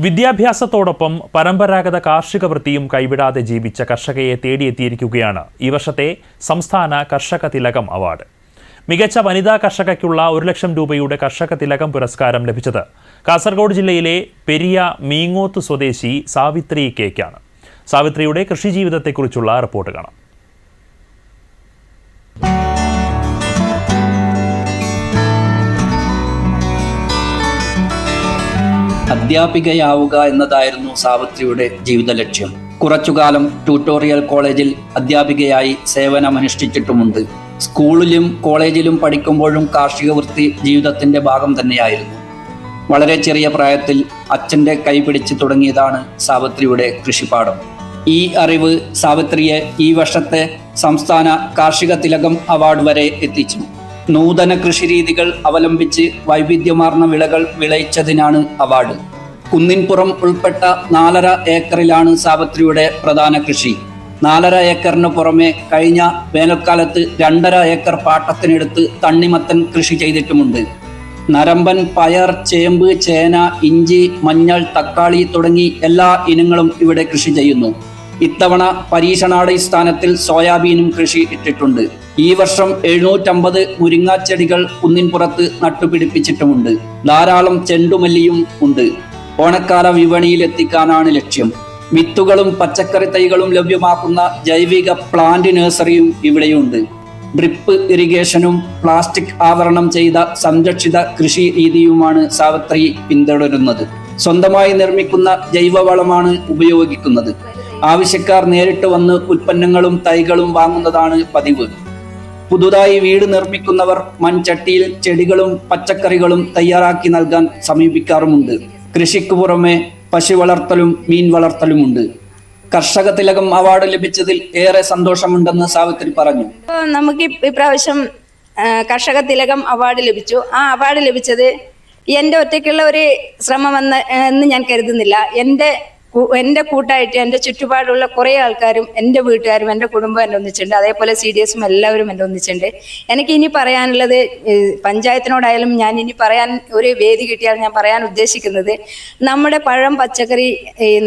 വിദ്യാഭ്യാസത്തോടൊപ്പം പരമ്പരാഗത കാർഷിക വൃത്തിയും കൈവിടാതെ ജീവിച്ച കർഷകയെ തേടിയെത്തിയിരിക്കുകയാണ് ഈ വർഷത്തെ സംസ്ഥാന കർഷക തിലകം അവാർഡ്. മികച്ച വനിതാ കർഷകയ്ക്കുള്ള 1 ലക്ഷം രൂപയുടെ കർഷക തിലകം പുരസ്കാരം ലഭിച്ചത് കാസർഗോഡ് ജില്ലയിലെ പെരിയ മീങ്ങോത്ത് സ്വദേശി സാവിത്രി കെയ്ക്കാണ്. സാവിത്രിയുടെ കൃഷിജീവിതത്തെക്കുറിച്ചുള്ള റിപ്പോർട്ട് കാണാം. അധ്യാപികയാവുക എന്നതായിരുന്നു സാവിത്രിയുടെ ജീവിത ലക്ഷ്യം. കുറച്ചുകാലം ട്യൂട്ടോറിയൽ കോളേജിൽ അധ്യാപികയായി സേവനമനുഷ്ഠിച്ചിട്ടുമുണ്ട്. സ്കൂളിലും കോളേജിലും പഠിക്കുമ്പോഴും കാർഷിക വൃത്തി ജീവിതത്തിന്റെ ഭാഗം തന്നെയായിരുന്നു. വളരെ ചെറിയ പ്രായത്തിൽ അച്ഛൻ്റെ കൈപിടിച്ച് തുടങ്ങിയതാണ് സാവിത്രിയുടെ കൃഷിപ്പാടം. ഈ അറിവ് സാവിത്രിയെ ഈ വർഷത്തെ സംസ്ഥാന കാർഷിക തിലകം അവാർഡ് വരെ എത്തിച്ചു. നൂതന കൃഷിരീതികൾ അവലംബിച്ച് വൈവിധ്യമാർന്ന വിളകൾ വിളയിച്ചതിനാണ് അവാർഡ്. കുന്നിൻപുറം ഉൾപ്പെട്ട 4.5 ഏക്കറിലാണ് സാവിത്രിയുടെ പ്രധാന കൃഷി. 4.5 ഏക്കറിന് പുറമെ കഴിഞ്ഞ വേനൽക്കാലത്ത് 2.5 ഏക്കർ പാട്ടത്തിനെടുത്ത് തണ്ണിമത്തൻ കൃഷി ചെയ്തിട്ടുമുണ്ട്. നരമ്പൻ, പയർ, ചേമ്പ്, ചേന, ഇഞ്ചി, മഞ്ഞൾ, തക്കാളി തുടങ്ങി എല്ലാ ഇനങ്ങളും ഇവിടെ കൃഷി ചെയ്യുന്നു. ഇത്തവണ പരീക്ഷണാടിസ്ഥാനത്തിൽ സോയാബീനും കൃഷി ഇട്ടിട്ടുണ്ട്. ഈ വർഷം 750 മുരിങ്ങാച്ചെടികൾ കുന്നിൻപുറത്ത് നട്ടുപിടിപ്പിച്ചിട്ടുമുണ്ട്. ധാരാളം ചെണ്ടുമല്ലിയും ഉണ്ട്. ഓണക്കാല വിപണിയിൽ എത്തിക്കാനാണ് ലക്ഷ്യം. വിത്തുകളും പച്ചക്കറി തൈകളും ലഭ്യമാക്കുന്ന ജൈവിക പ്ലാന്റ് നഴ്സറിയും ഇവിടെയുണ്ട്. ഡ്രിപ്പ് ഇറിഗേഷനും പ്ലാസ്റ്റിക് ആവരണം ചെയ്ത സംരക്ഷിത കൃഷി രീതിയുമാണ് സാവിത്രി പിന്തുടരുന്നത്. സ്വന്തമായി നിർമ്മിക്കുന്ന ജൈവവളമാണ് ഉപയോഗിക്കുന്നത്. ആവശ്യക്കാർ നേരിട്ട് വന്ന് ഉൽപ്പന്നങ്ങളും തൈകളും വാങ്ങുന്നതാണ് പതിവ്. പുതുതായി വീട് നിർമ്മിക്കുന്നവർ മൺചട്ടിയിൽ ചെടികളും പച്ചക്കറികളും തയ്യാറാക്കി നൽകാൻ സമീപിക്കാറുമുണ്ട്. കൃഷിക്ക് പുറമെ പശു വളർത്തലും മീൻ വളർത്തലുമുണ്ട്. കർഷക തിലകം അവാർഡ് ലഭിച്ചതിൽ ഏറെ സന്തോഷമുണ്ടെന്ന് സാവിത്രി പറഞ്ഞു. നമുക്ക് ഇപ്രാവശ്യം കർഷക തിലകം അവാർഡ് ലഭിച്ചു. ആ അവാർഡ് ലഭിച്ചത് എൻ്റെ ഒറ്റയ്ക്കുള്ള ഒരു ശ്രമം എന്ന് ഞാൻ കരുതുന്നില്ല. എൻ്റെ കൂട്ടായിട്ട് എൻ്റെ ചുറ്റുപാടുള്ള കുറേ ആൾക്കാരും എൻ്റെ വീട്ടുകാരും എൻ്റെ കുടുംബം എൻ്റെ ഒന്നിച്ചുണ്ട്. അതേപോലെ CDSും എല്ലാവരും എൻ്റെ ഒന്നിച്ചുണ്ട്. എനിക്ക് ഇനി പറയാനുള്ളത്, പഞ്ചായത്തിനോടായാലും ഞാൻ ഇനി പറയാൻ ഒരു വേദി കിട്ടിയാൽ ഞാൻ പറയാൻ ഉദ്ദേശിക്കുന്നത്, നമ്മുടെ പഴം പച്ചക്കറി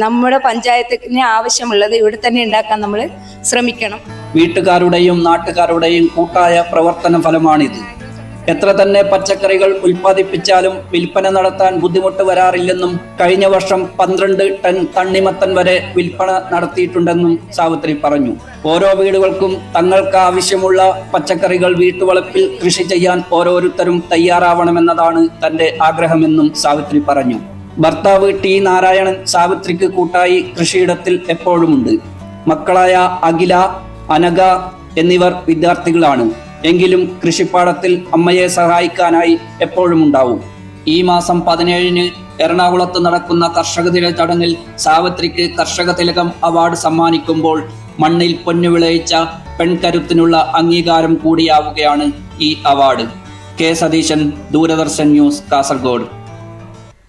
നമ്മുടെ പഞ്ചായത്തിന് ആവശ്യമുള്ളത് ഇവിടെ തന്നെ ഉണ്ടാക്കാൻ നമ്മൾ ശ്രമിക്കണം. വീട്ടുകാരുടെയും നാട്ടുകാരുടെയും കൂട്ടായ പ്രവർത്തന ഫലമാണിത്. എത്ര തന്നെ പച്ചക്കറികൾ ഉൽപ്പാദിപ്പിച്ചാലും വിൽപ്പന നടത്താൻ ബുദ്ധിമുട്ട് വരാറില്ലെന്നും കഴിഞ്ഞ വർഷം 12 ടൺ തണ്ണിമത്തൻ വരെ വിൽപ്പന നടത്തിയിട്ടുണ്ടെന്നും സാവിത്രി പറഞ്ഞു. ഓരോ വീടുകൾക്കും തങ്ങൾക്ക് ആവശ്യമുള്ള പച്ചക്കറികൾ വീട്ടുവളപ്പിൽ കൃഷി ചെയ്യാൻ ഓരോരുത്തരും തയ്യാറാവണമെന്നതാണ് തന്റെ ആഗ്രഹമെന്നും സാവിത്രി പറഞ്ഞു. ഭർത്താവ് T. നാരായണൻ സാവിത്രിക്ക് കൂട്ടായി കൃഷിയിടത്തിൽ എപ്പോഴുമുണ്ട്. മക്കളായ അഖില, അനഘ എന്നിവർ വിദ്യാർത്ഥികളാണ്. എങ്കിലും കൃഷിപ്പാടത്തിൽ അമ്മയെ സഹായിക്കാനായി എപ്പോഴും ഉണ്ടാവും. ഈ മാസം 17-ന് എറണാകുളത്ത് നടക്കുന്ന കർഷക ദിന ചടങ്ങിൽ സാവിത്രിക്ക് കർഷക തിലകം അവാർഡ് സമ്മാനിക്കുമ്പോൾ മണ്ണിൽ പൊന്നു വിളയിച്ച പെൺകരുത്തിനുള്ള അംഗീകാരം കൂടിയാവുകയാണ് ഈ award. K. Satheesan, Doordarshan news, Kasaragod.